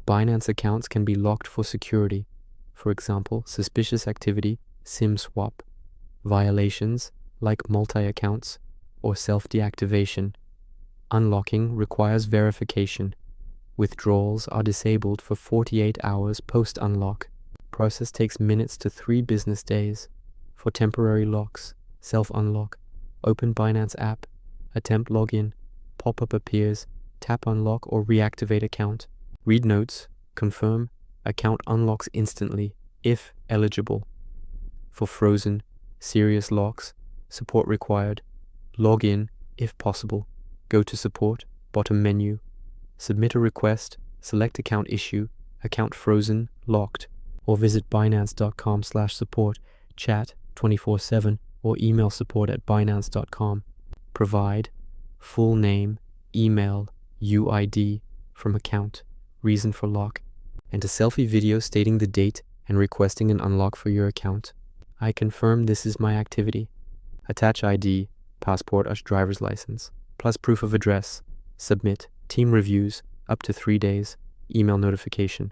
Binance accounts can be locked for security. For example, suspicious activity, SIM swap, violations like multi-accounts, or self-deactivation. Unlocking requires verification. Withdrawals are disabled for 48 hours post-unlock. Process takes minutes to 3 business days. For temporary locks, self-unlock, open Binance app, attempt login, pop-up appears, tap unlock or reactivate account. Read notes, confirm, account unlocks instantly, if eligible. For frozen, serious locks, support required, log in, if possible, go to support, bottom menu, submit a request, select account issue, account frozen, locked, or visit binance.com/support, chat 24/7, or email support@binance.com. Provide full name, email, UID from account, reason for lock, and a selfie video stating the date and requesting an unlock for your account. I confirm this is my activity. Attach ID, passport or driver's license, plus proof of address. Submit. Team reviews, up to 3 days. Email notification.